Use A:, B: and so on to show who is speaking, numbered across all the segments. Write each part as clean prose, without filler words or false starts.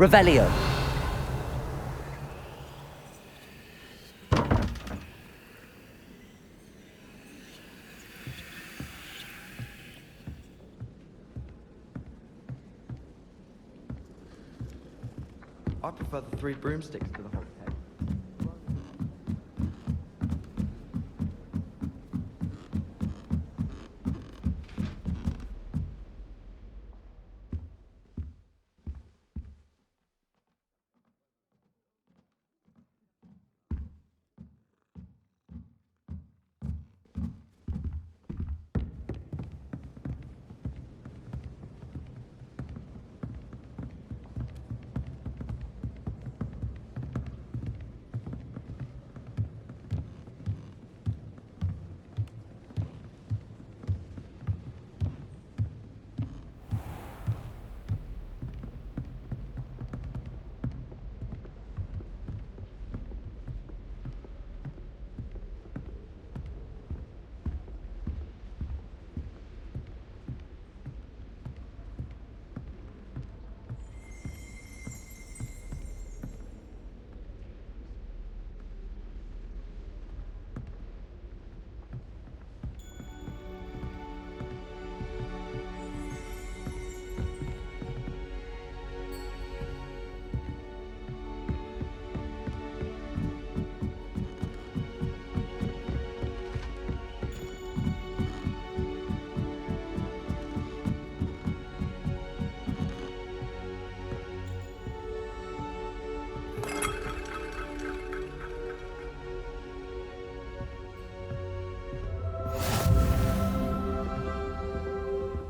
A: Revelio.
B: I prefer the 3 broomsticks to the hogshead.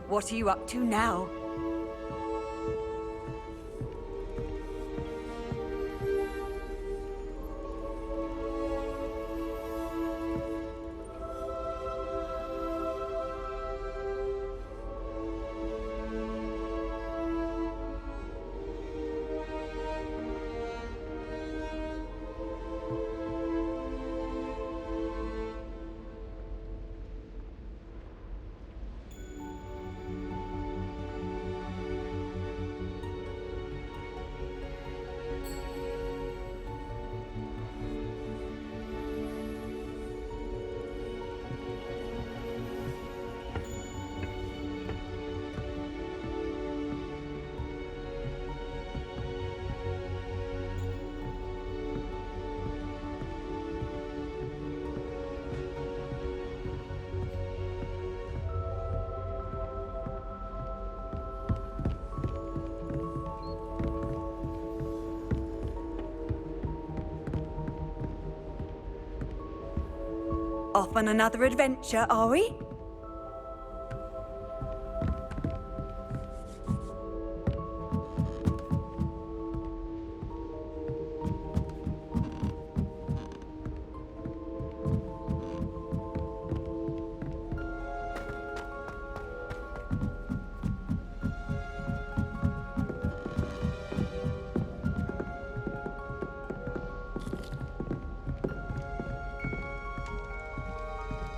C: What are you up to now? Off on another adventure, are we?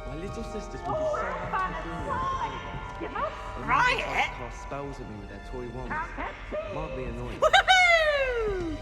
B: My little sisters will be so happy to see me after
D: You
B: Hogwarts.
D: must
B: They
D: try
B: might
D: it.
B: cast spells at me with their toy wands. Mildly annoying.
D: Woohoo!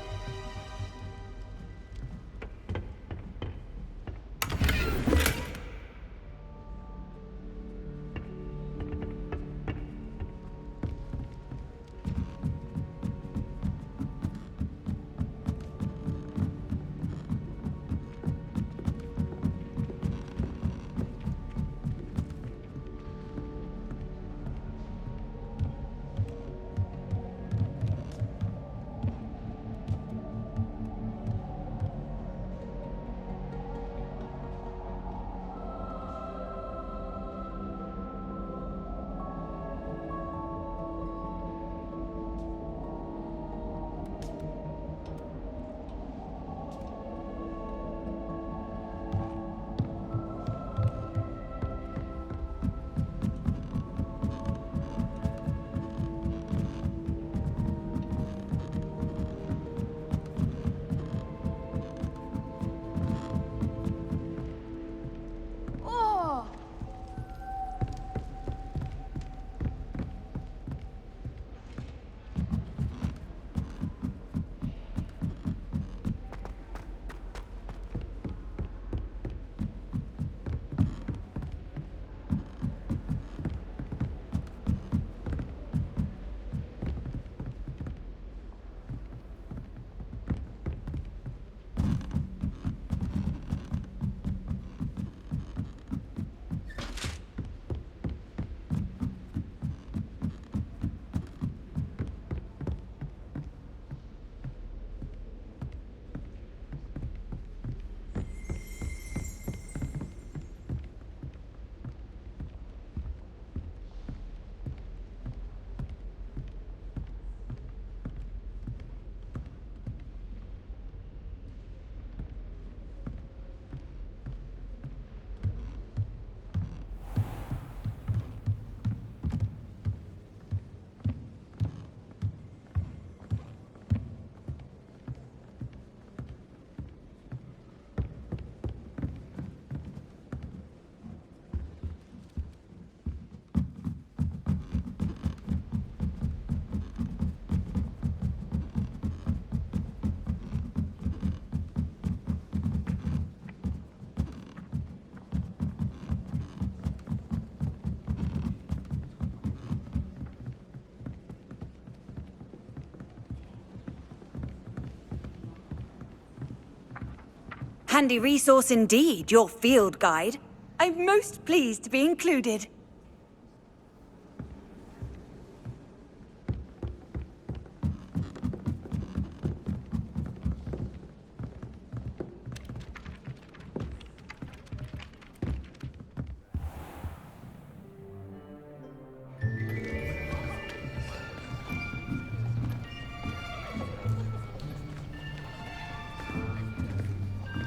C: handy resource indeed, your field guide. I'm most pleased to be included.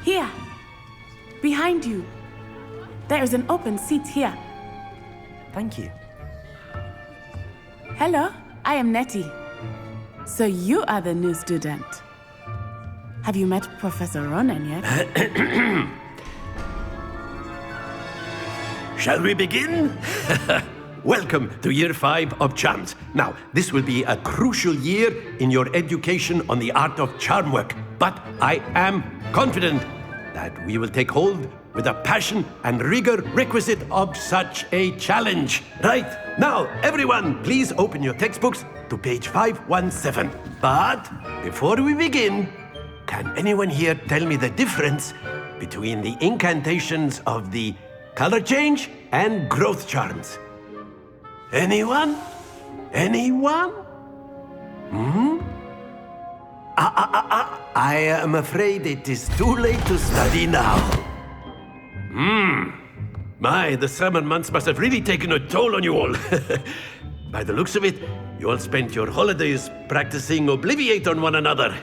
A: Here, behind you. There is an open seat here.
B: Thank you.
A: Hello, I am Nettie. So you are the new student. Have you met Professor Ronan yet?
D: Shall we begin? Welcome to Year 5 of Charms. Now, this will be a crucial year in your education on the art of charm work, but I am confident that we will take hold with the passion and rigor requisite of such a challenge. Right, now, everyone, please open your textbooks to page 517. But before we begin, can anyone here tell me the difference between the incantations of the color change and growth charms? Anyone? Anyone? I am afraid it is too late to study now. My, the summer months must have really taken a toll on you all. By the looks of it, you all spent your holidays practicing Obliviate on one another.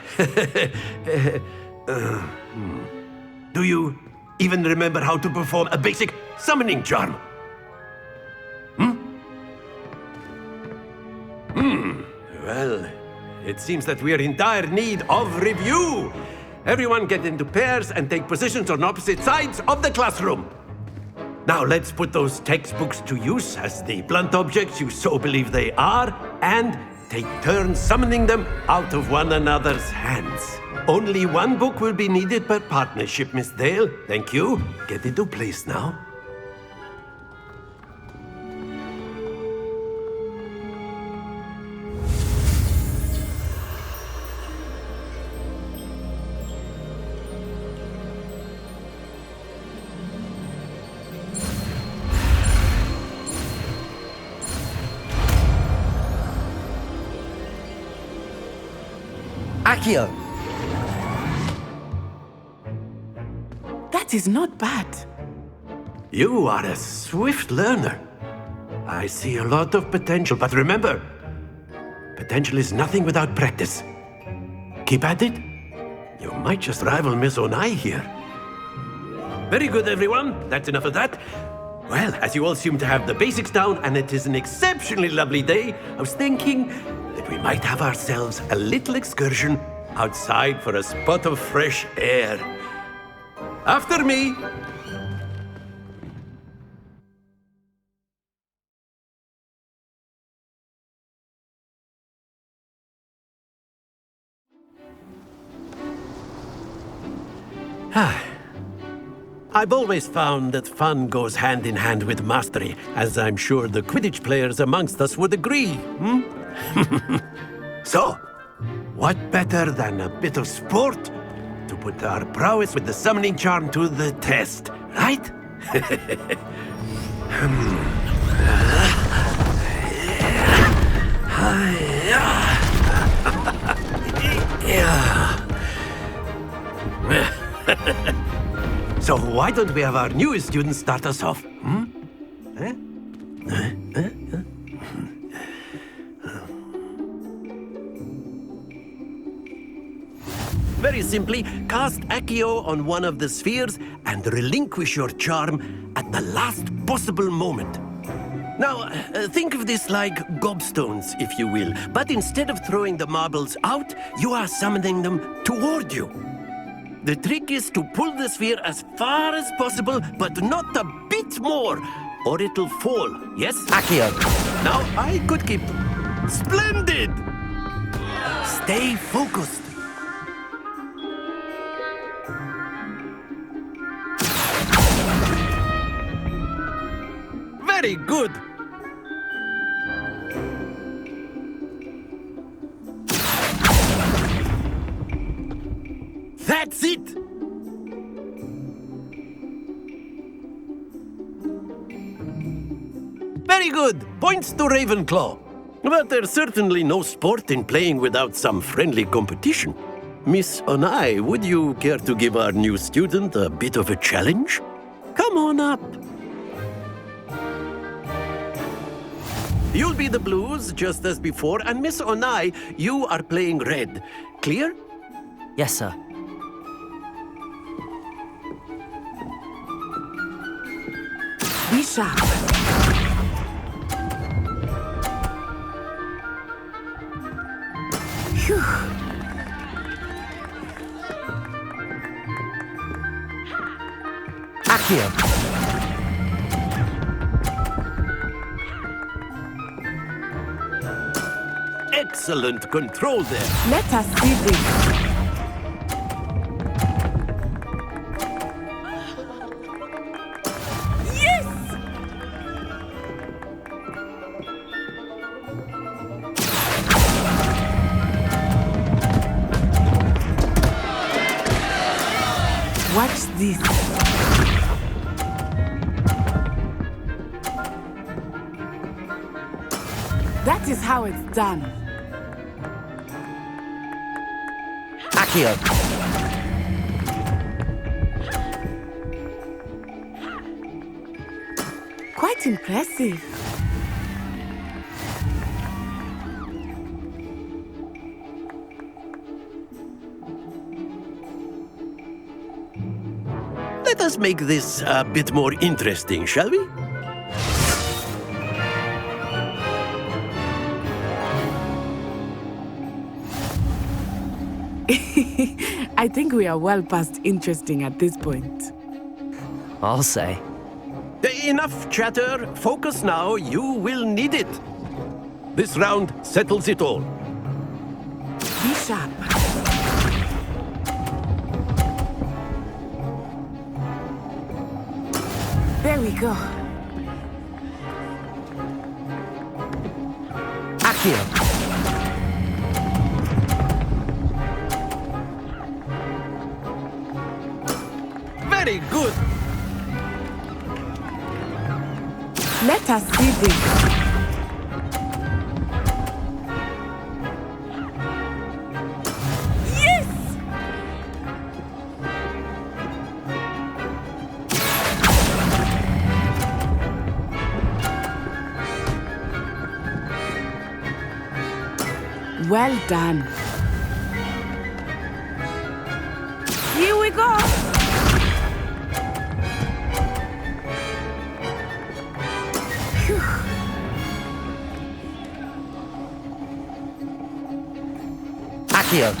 D: Do you even remember how to perform a basic summoning charm? Well, it seems that we are in dire need of review. Everyone get into pairs and take positions on opposite sides of the classroom. Now let's put those textbooks to use as the blunt objects you so believe they are, and take turns summoning them out of one another's hands. Only one book will be needed per partnership, Miss Dale. Thank you. Get into place now.
B: Accio!
A: That is not bad.
D: You are a swift learner. I see a lot of potential, but remember, potential is nothing without practice. Keep at it. You might just rival Miss Onai here. Very good, everyone. That's enough of that. Well, as you all seem to have the basics down, and it is an exceptionally lovely day, I was thinking that we might have ourselves a little excursion outside for a spot of fresh air. After me! I've always found that fun goes hand in hand with mastery, as I'm sure the Quidditch players amongst us would agree, So, what better than a bit of sport to put our prowess with the summoning charm to the test, right? So why don't we have our newest student start us off? Very simply, cast Accio on one of the spheres and relinquish your charm at the last possible moment. Now, think of this like gobstones, if you will, but instead of throwing the marbles out, you are summoning them toward you. The trick is to pull the sphere as far as possible, but not a bit more, or it'll fall. Yes?
B: Accio!
D: Now, I could keep... Splendid! Stay focused. Very good. That's it! Very good. Points to Ravenclaw. But there's certainly no sport in playing without some friendly competition. Miss Onai, would you care to give our new student a bit of a challenge? Come on up. You'll be the blues, just as before, and Miss Onai, you are playing red. Clear?
E: Yes, sir.
A: Be sharp. Phew.
E: Accio.
D: Excellent control there.
A: Let us see this. Watch this. That is how it's done.
E: Accio.
A: Quite impressive.
D: Let us make this a bit more interesting, shall we?
A: I think we are well past interesting at this point.
E: I'll say.
D: Enough chatter. Focus now. You will need it. This round settles it all.
A: Be sharp. There we go.
E: Accio.
D: Very good.
A: Let us see this. Well done. Here we go. Phew.
E: Accio.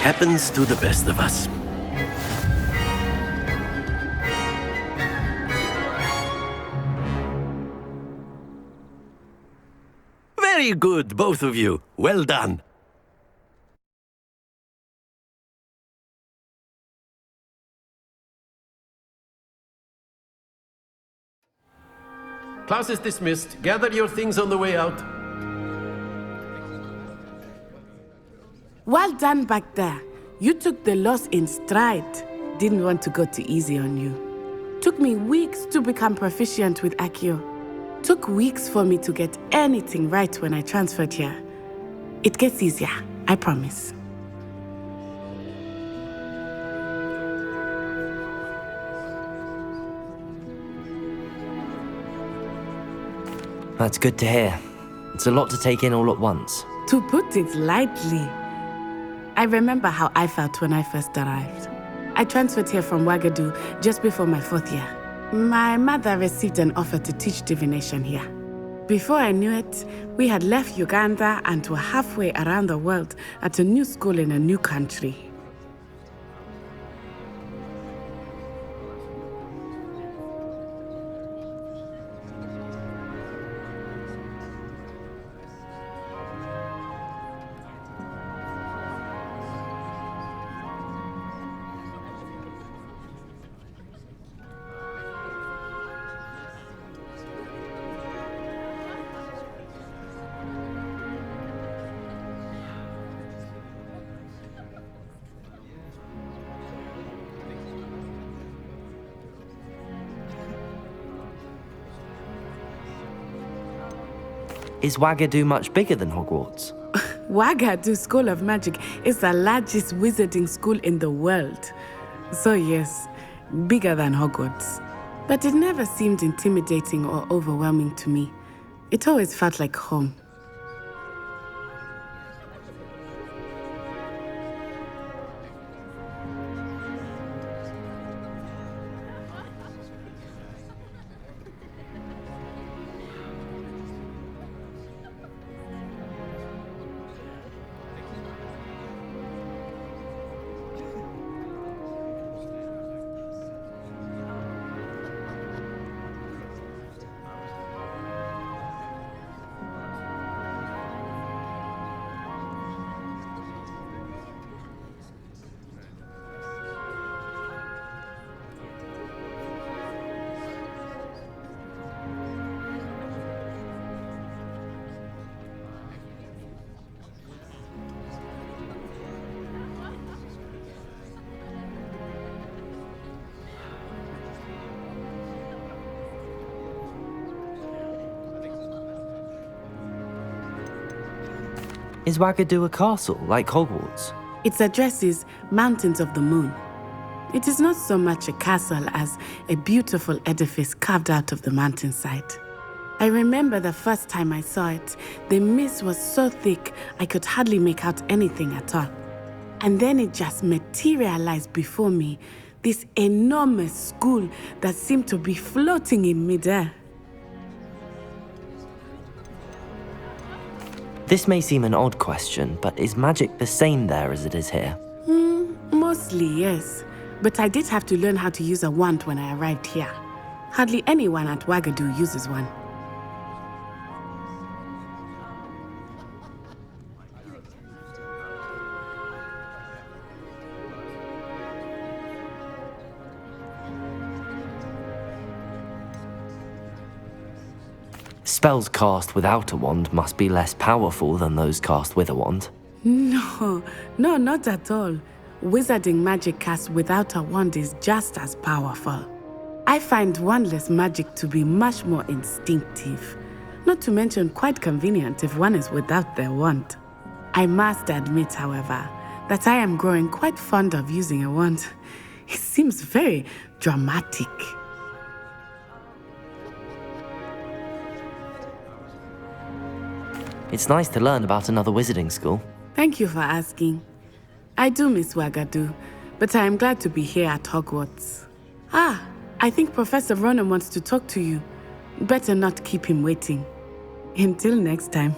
D: Happens to the best of us. Very good, both of you. Well done. Class is dismissed. Gather your things on the way out.
A: Well done back there. You took the loss in stride. Didn't want to go too easy on you. Took me weeks to become proficient with Accio. Took weeks for me to get anything right when I transferred here. It gets easier, I promise.
E: That's good to hear. It's a lot to take in all at once.
A: To put it lightly, I remember how I felt when I first arrived. I transferred here from Ouagadougou just before my 4th year. My mother received an offer to teach divination here. Before I knew it, we had left Uganda and were halfway around the world at a new school in a new country.
E: Is Wagadu much bigger than Hogwarts?
A: Wagadu School of Magic is the largest wizarding school in the world. So yes, bigger than Hogwarts. But it never seemed intimidating or overwhelming to me. It always felt like home.
E: Is Wagadu a castle, like Hogwarts?
A: Its address is Mountains of the Moon. It is not so much a castle as a beautiful edifice carved out of the mountainside. I remember the first time I saw it, the mist was so thick I could hardly make out anything at all. And then it just materialized before me, this enormous school that seemed to be floating in midair.
E: This may seem an odd question, but is magic the same there as it is here?
A: Mostly, yes. But I did have to learn how to use a wand when I arrived here. Hardly anyone at Wagadu uses one.
E: Spells cast without a wand must be less powerful than those cast with a wand.
A: No, not at all. Wizarding magic cast without a wand is just as powerful. I find wandless magic to be much more instinctive, not to mention quite convenient if one is without their wand. I must admit, however, that I am growing quite fond of using a wand. It seems very dramatic.
E: It's nice to learn about another wizarding school.
A: Thank you for asking. I do miss Wagadu, but I am glad to be here at Hogwarts. I think Professor Ronan wants to talk to you. Better not keep him waiting. Until next time.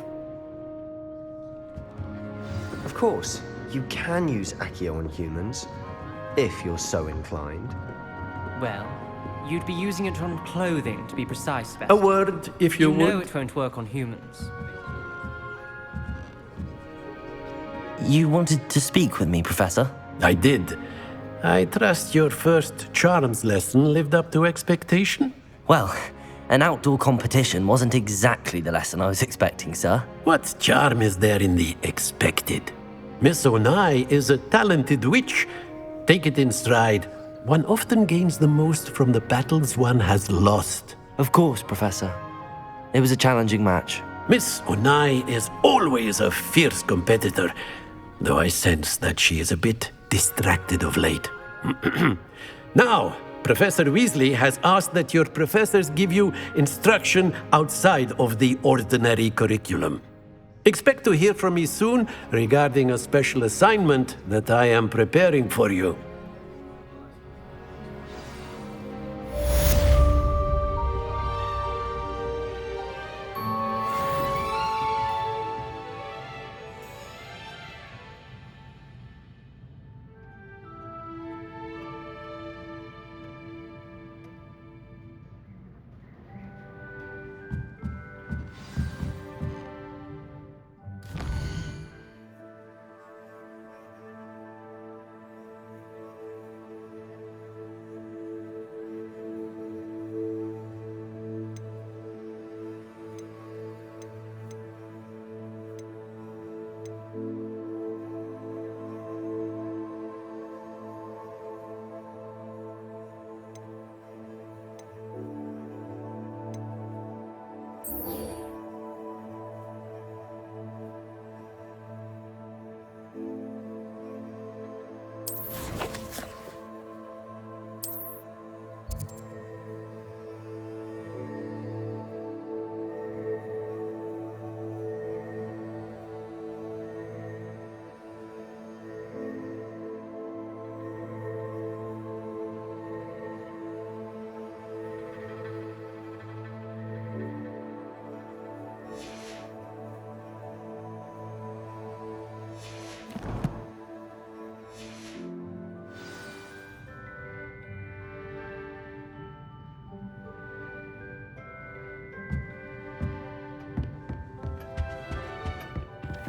B: Of course, you can use Accio on humans, if you're so inclined.
F: Well, you'd be using it on clothing, to be precise, Beth.
D: A word, if you
F: You know
D: would.
F: it won't work on humans.
E: You wanted to speak with me, Professor?
D: I did. I trust your first charms lesson lived up to expectation?
E: Well, an outdoor competition wasn't exactly the lesson I was expecting, sir.
D: What charm is there in the expected? Miss Onai is a talented witch. Take it in stride. One often gains the most from the battles one has lost.
E: Of course, Professor. It was a challenging match.
D: Miss Onai is always a fierce competitor, though I sense that she is a bit distracted of late. Now, Professor Weasley has asked that your professors give you instruction outside of the ordinary curriculum. Expect to hear from me soon regarding a special assignment that I am preparing for you.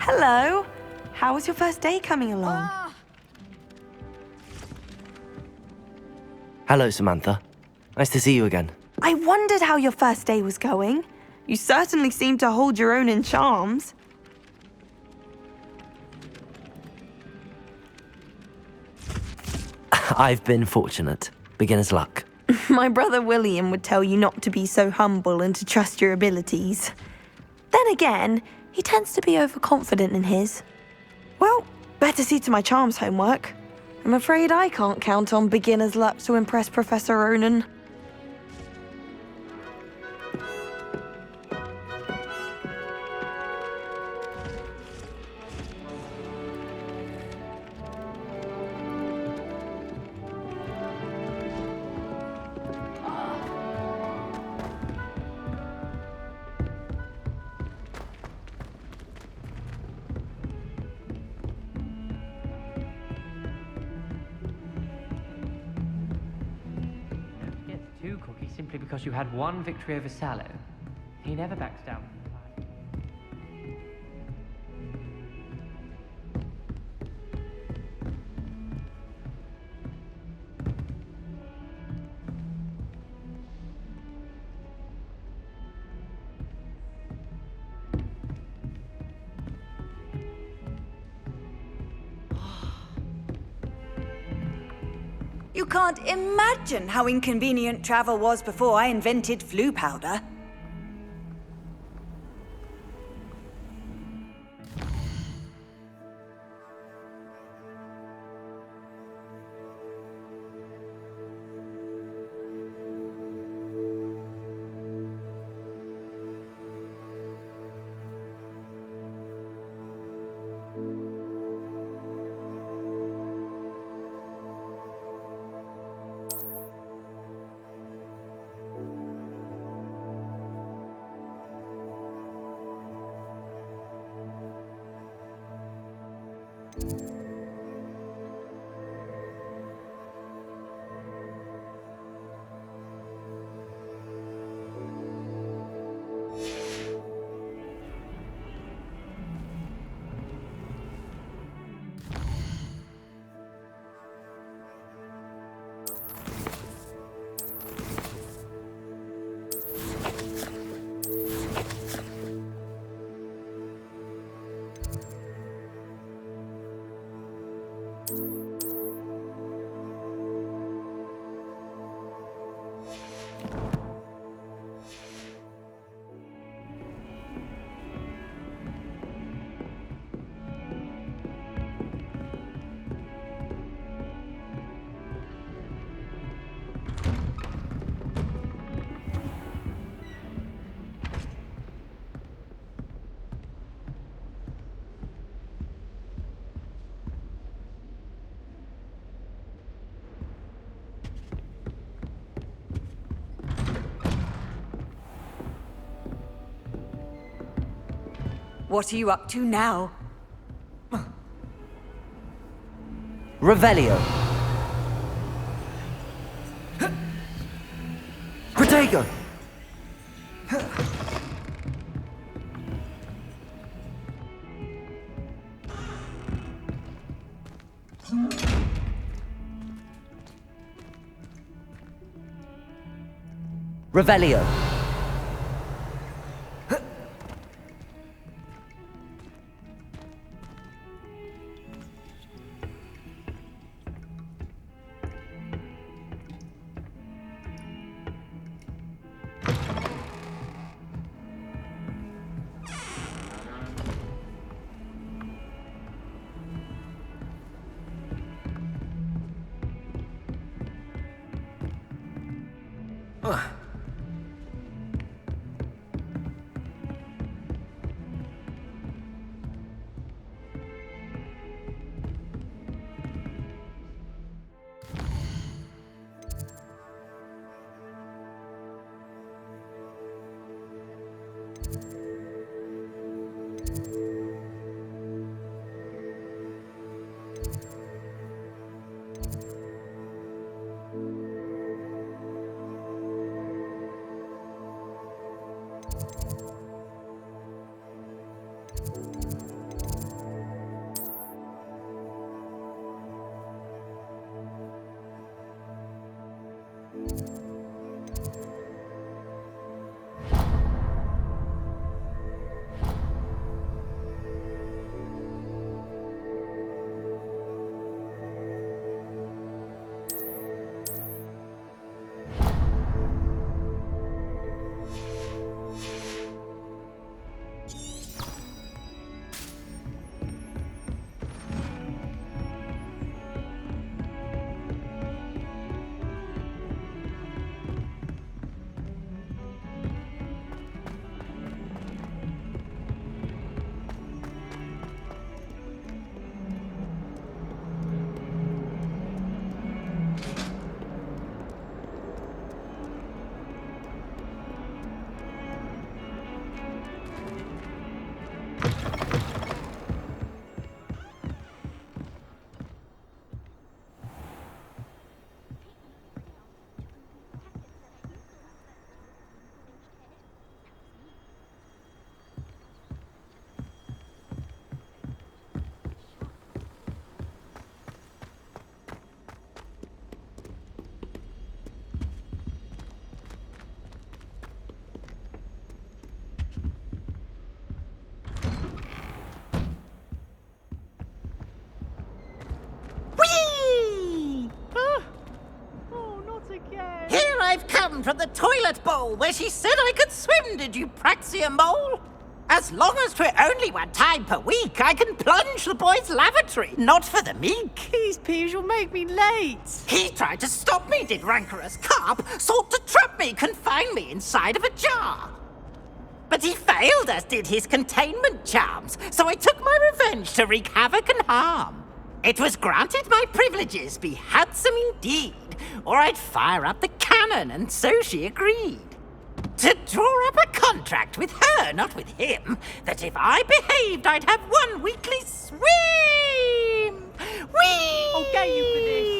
G: Hello. How was your first day coming along?
E: Hello, Samantha. Nice to see you again.
G: I wondered how your first day was going. You certainly seem to hold your own in charms.
E: I've been fortunate. Beginner's luck.
G: My brother William would tell you not to be so humble and to trust your abilities. Then again, he tends to be overconfident in his. Well, better see to my charms homework. I'm afraid I can't count on beginner's luck to impress Professor Ronan.
F: He gets two cookies simply because you had one victory over Sallow. He never backs down.
C: You can't imagine how inconvenient travel was before I invented flu powder. What are you up to now?
E: Revelio. Protego. Revelio.
H: I've come from the toilet bowl where she said I could swim, did you praxia mole? As long as 'twere only one time per week, I can plunge the boy's lavatory, not for the meek.
F: These peas will make me late.
H: He tried to stop me, did rancorous carp, sought to trap me, confine me inside of a jar. But he failed, as did his containment charms, so I took my revenge to wreak havoc and harm. It was granted my privileges be handsome indeed, or I'd fire up the cannon, and so she agreed. To draw up a contract with her, not with him, that if I behaved, I'd have one weekly swim! Whee!
F: I'll get you for this.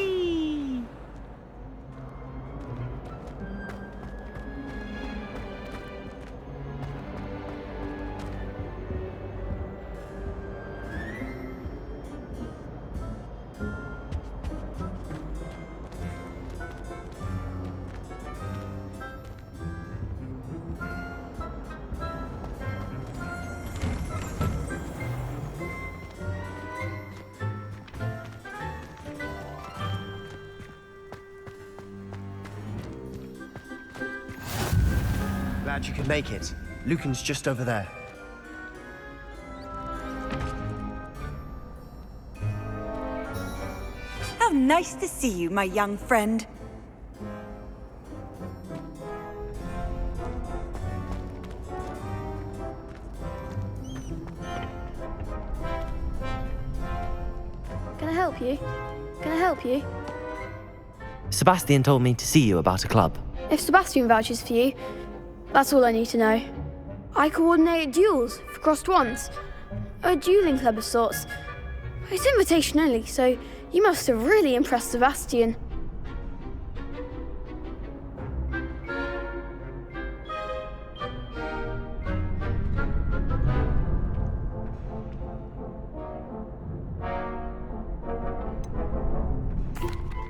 B: Glad you could make it. Lucan's just over there.
C: How nice to see you, my young friend.
I: Can I help you? Can I help you?
E: Sebastian told me to see you about a club.
I: If Sebastian vouches for you, that's all I need to know. I coordinate duels for crossed ones. A dueling club of sorts. It's invitation only, so you must have really impressed Sebastian.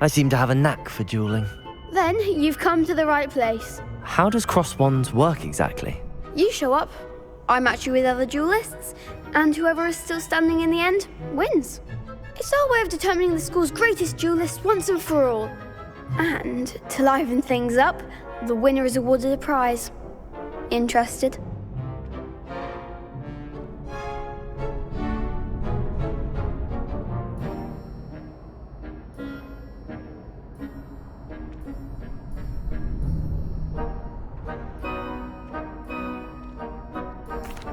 E: I seem to have a knack for dueling.
I: Then you've come to the right place.
E: How does cross wands work exactly?
I: You show up, I match you with other duelists, and whoever is still standing in the end wins. It's our way of determining the school's greatest duelist once and for all. And to liven things up, the winner is awarded a prize. Interested?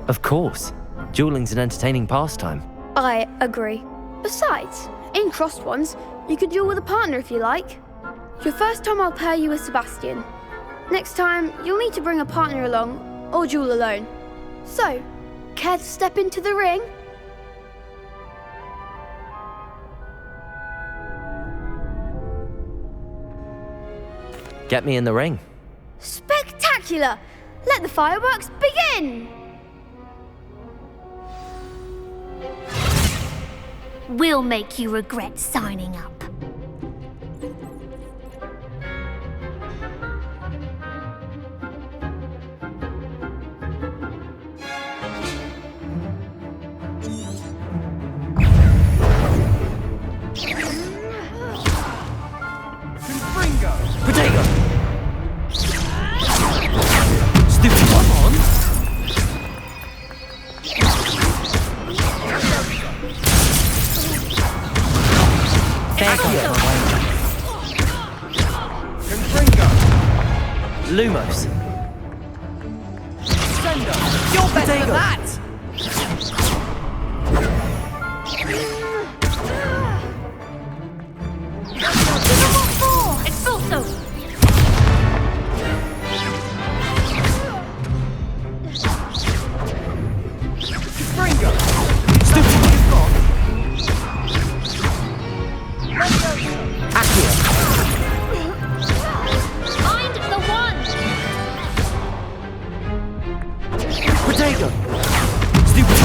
E: Of course. Dueling's an entertaining pastime.
I: I agree. Besides, in crossed ones, you could duel with a partner if you like. Your first time I'll pair you with Sebastian. Next time, you'll need to bring a partner along, or duel alone. So, care to step into the ring?
E: Get me in the ring.
I: Spectacular! Let the fireworks begin!
J: We'll make you regret signing up.
E: Potato! Stupid, come on! Lumos.
H: You're better than that!
J: Expulso! Find the one!
E: Potato! Stupid!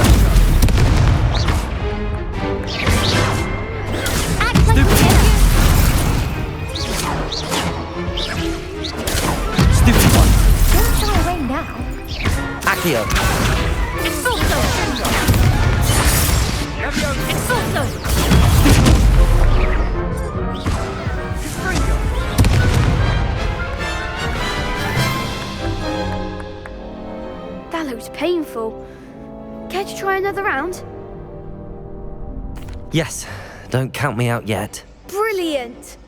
J: Act like
E: Stupid. Stupid one!
J: Don't shy away now.
E: Accio!
J: Expulso! Expulso!
I: wonderful. Care to try another round?
E: Yes, don't count me out yet.
I: Brilliant!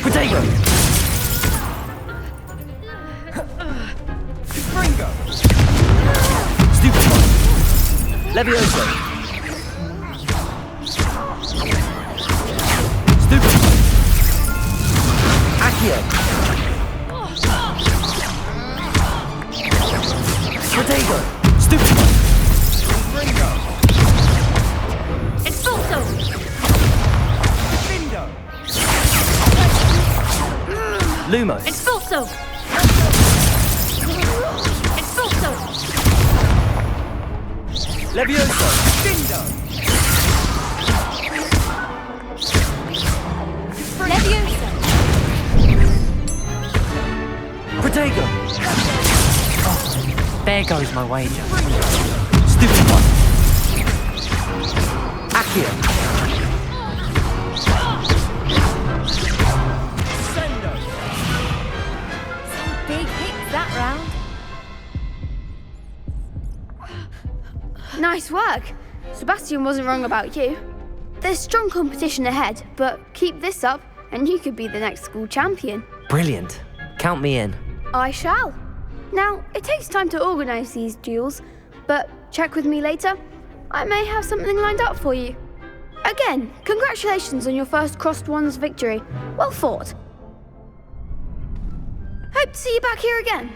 E: Potato! Stupid one! Levioso! Stupid one! Accio! Potato! Stupid one!
J: Expulso!
E: Lumos!
J: Expulso! Expulso!
E: Levioso!
J: Leviosa!
E: Potato!
F: There goes my wager.
E: Stupid one! Accio!
J: Big hits that round.
I: Nice work. Sebastian wasn't wrong about you. There's strong competition ahead, but keep this up and you could be the next school champion.
E: Brilliant. Count me in.
I: I shall. Now, it takes time to organise these duels, but check with me later. I may have something lined up for you. Again, congratulations on your first Crossed Wands victory. Well fought. Hope to see you back here again.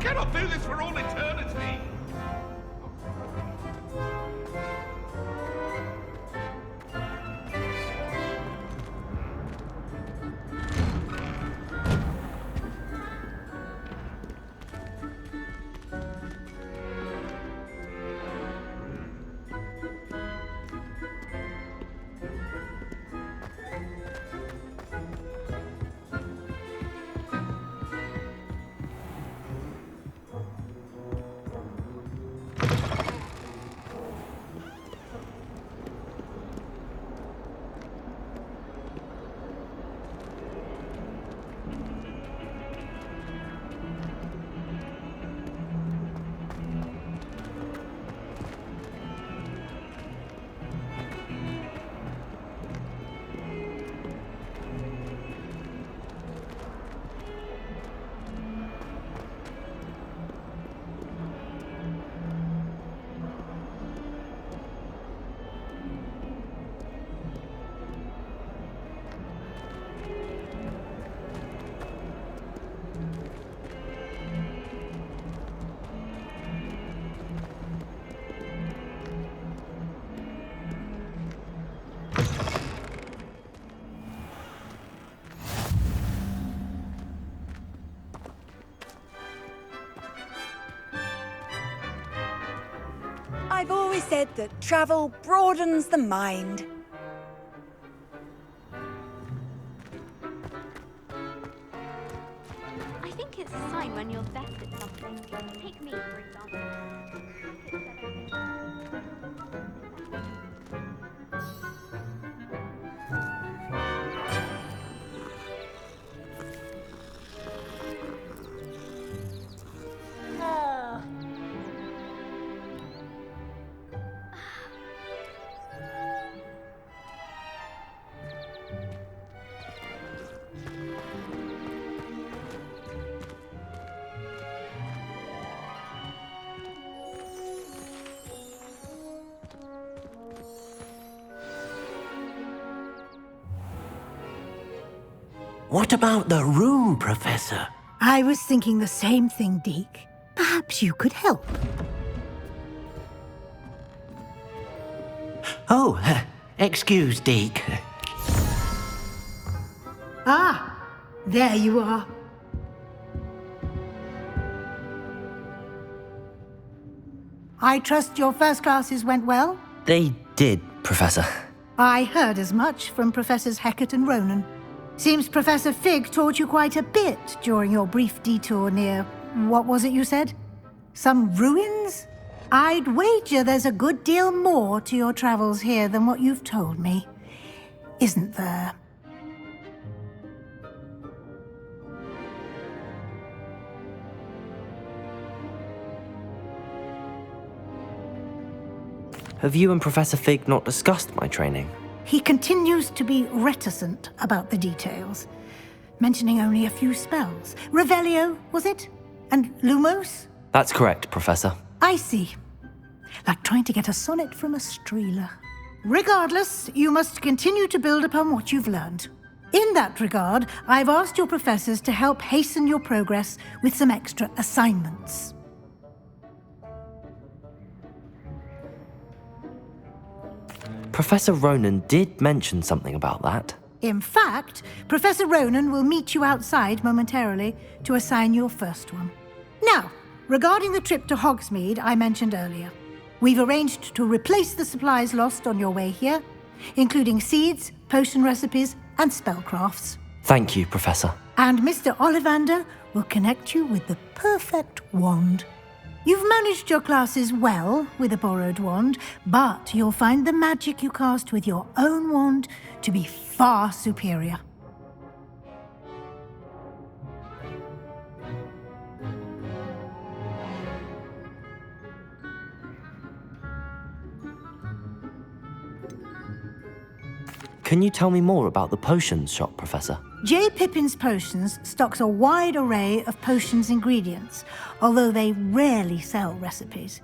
D: cannot do this for all eternity!
C: I've always said that travel broadens the mind.
J: I think it's a sign when you're best at something. Take me, for example.
D: What about the room, Professor?
K: I was thinking the same thing, Deke. Perhaps you could help.
D: Oh, excuse, Deke.
K: Ah, there you are. I trust your first classes went well?
E: They did, Professor.
K: I heard as much from Professors Hecat and Ronan. Seems Professor Fig taught you quite a bit during your brief detour near... what was it you said? Some ruins? I'd wager there's a good deal more to your travels here than what you've told me. Isn't there?
E: Have you and Professor Fig not discussed my training?
K: He continues to be reticent about the details, mentioning only a few spells. Revelio, was it? And Lumos?
E: That's correct, Professor.
K: I see. Like trying to get a sonnet from a streeler. Regardless, you must continue to build upon what you've learned. In that regard, I've asked your professors to help hasten your progress with some extra assignments.
E: Professor Ronan did mention something about that.
K: In fact, Professor Ronan will meet you outside momentarily to assign your first one. Now, regarding the trip to Hogsmeade I mentioned earlier, we've arranged to replace the supplies lost on your way here, including seeds, potion recipes, and spellcrafts.
E: Thank you, Professor.
K: And Mr. Ollivander will connect you with the perfect wand. You've managed your classes well with a borrowed wand, but you'll find the magic you cast with your own wand to be far superior.
E: Can you tell me more about the potions shop, Professor?
K: J. Pippin's Potions stocks a wide array of potions ingredients, although they rarely sell recipes.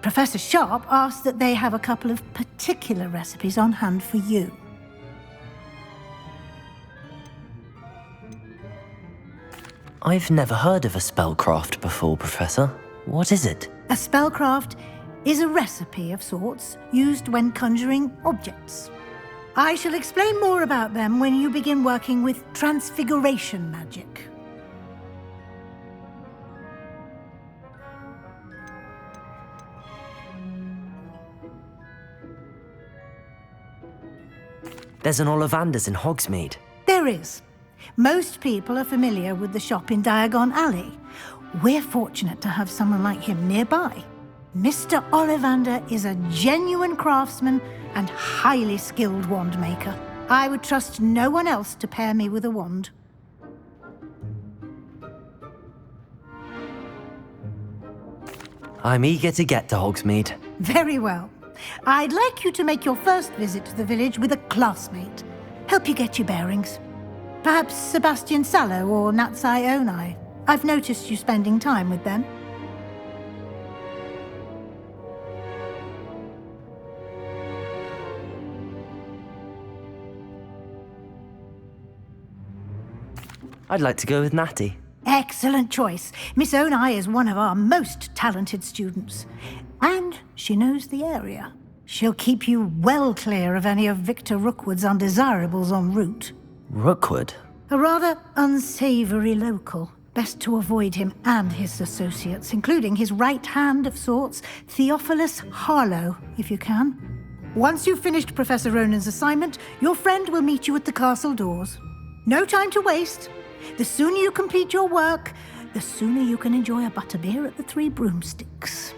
K: Professor Sharp asked that they have a couple of particular recipes on hand for you.
E: I've never heard of a spellcraft before, Professor. What is it?
K: A spellcraft is a recipe of sorts used when conjuring objects. I shall explain more about them when you begin working with transfiguration magic.
E: There's an Ollivander's in Hogsmeade.
K: There is. Most people are familiar with the shop in Diagon Alley. We're fortunate to have someone like him nearby. Mr. Ollivander is a genuine craftsman and highly skilled wand maker. I would trust no one else to pair me with a wand.
E: I'm eager to get to Hogsmeade.
K: Very well. I'd like you to make your first visit to the village with a classmate. Help you get your bearings. Perhaps Sebastian Sallow or Natsai Onai. I've noticed you spending time with them.
E: I'd like to go with Natty.
K: Excellent choice. Miss Onai is one of our most talented students. And she knows the area. She'll keep you well clear of any of Victor Rookwood's undesirables en route.
E: Rookwood?
K: A rather unsavory local. Best to avoid him and his associates, including his right hand of sorts, Theophilus Harlow, if you can. Once you've finished Professor Ronan's assignment, your friend will meet you at the castle doors. No time to waste. The sooner you complete your work, the sooner you can enjoy a butterbeer at the Three Broomsticks.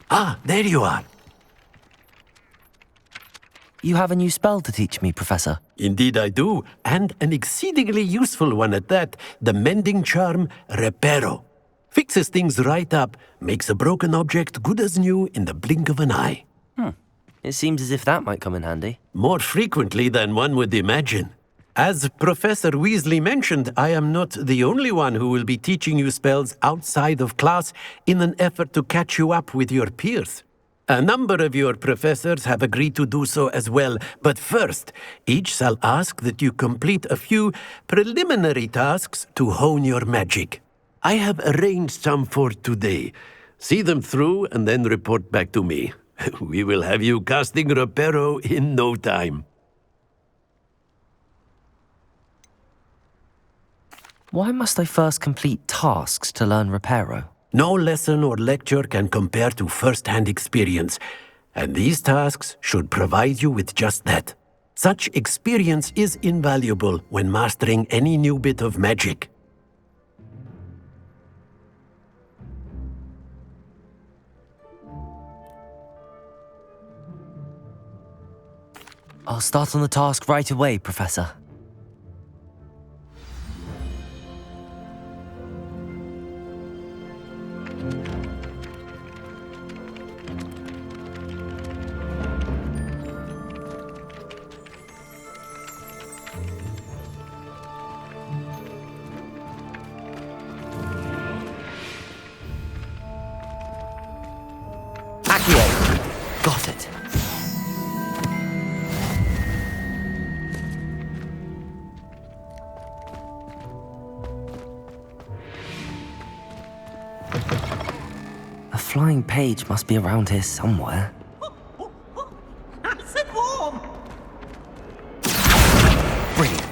D: Ah, there you are.
E: You have a new spell to teach me, Professor.
D: Indeed I do, and an exceedingly useful one at that. The mending charm, Reparo. Fixes things right up, makes a broken object good as new in the blink of an eye.
E: It seems as if that might come in handy.
D: More frequently than one would imagine. As Professor Weasley mentioned, I am not the only one who will be teaching you spells outside of class in an effort to catch you up with your peers. A number of your professors have agreed to do so as well, but first, each shall ask that you complete a few preliminary tasks to hone your magic. I have arranged some for today. See them through and then report back to me. We will have you casting Reparo in no time.
E: Why must I first complete tasks to learn Reparo?
D: No lesson or lecture can compare to first-hand experience, and these tasks should provide you with just that. Such experience is invaluable when mastering any new bit of magic.
E: I'll start on the task right away, Professor. flying page must be around here somewhere.
H: Nice and warm.
E: Brilliant.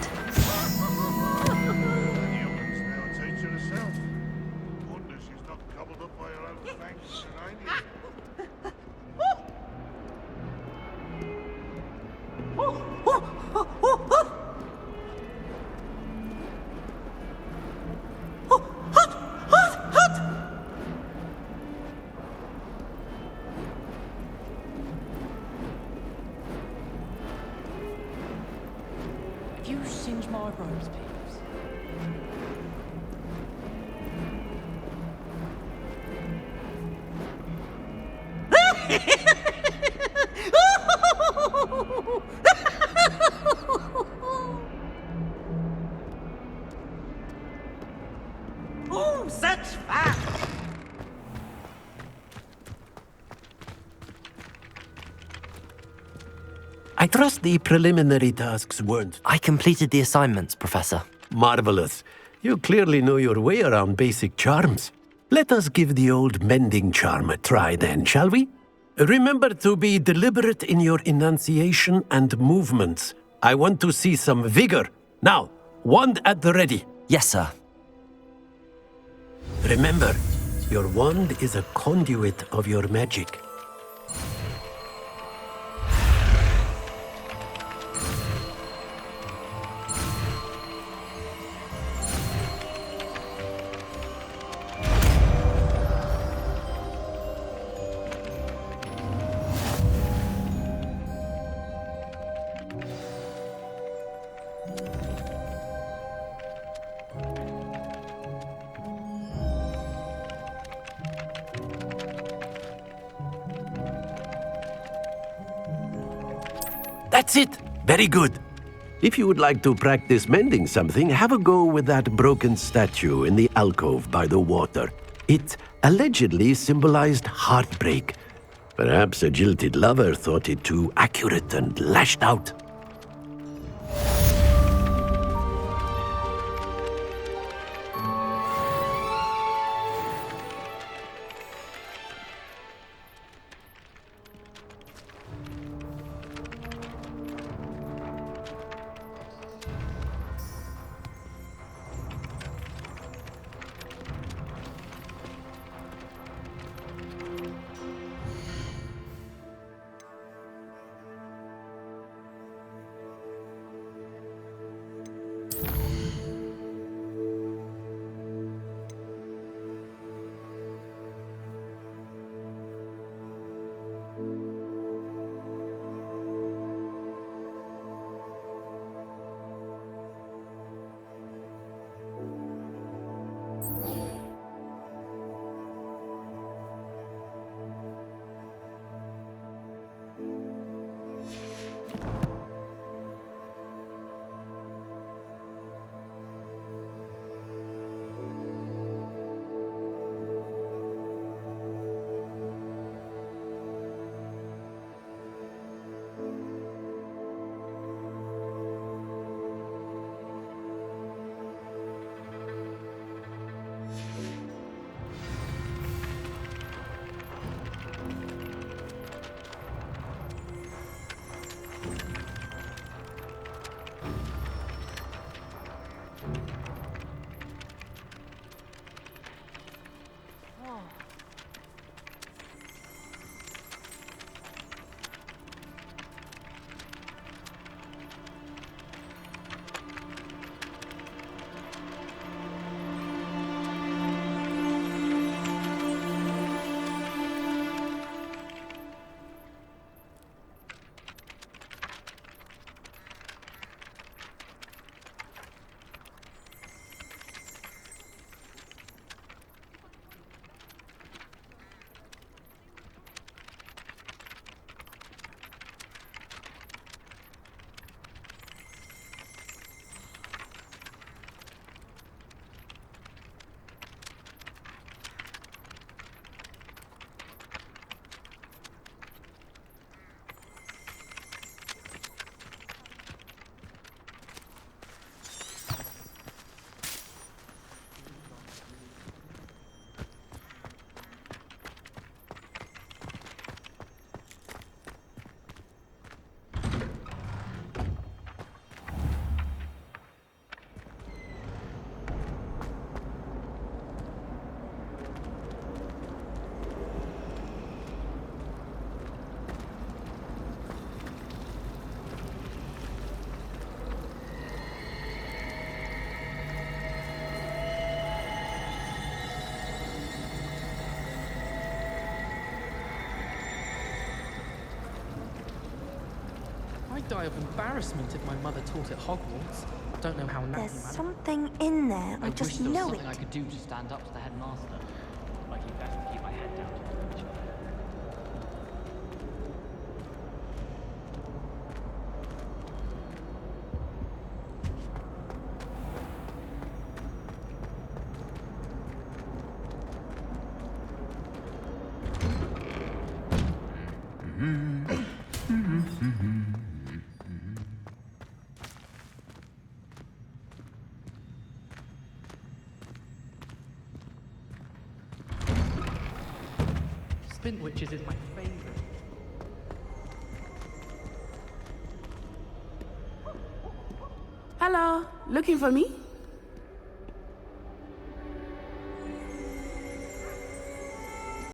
F: If you singe my robes, Peeves.
H: Oh, such fun!
D: I trust the preliminary tasks weren't
E: I completed the assignments, Professor.
D: marvelous. You clearly know your way around basic charms. Let us give the old mending charm a try then, shall we? Remember to be deliberate in your enunciation and movements. I want to see some vigor. Now, wand at the ready.
E: Yes, sir.
D: Remember, your wand is a conduit of your magic. That's it! Very good. If you would like to practice mending something, have a go with that broken statue in the alcove by the water. It allegedly symbolized heartbreak. Perhaps a jilted lover thought it too accurate and lashed out.
L: I'd die of embarrassment if my mother taught at Hogwarts. Don't know how Natty
G: There's
L: managed.
G: something in there. I
F: wish
G: just
F: there was
G: know
F: something I
G: it.
F: could do to stand up to the headmaster. Like you best keep my head down.
L: Spin Witches is my favorite.
A: Hello, looking for me?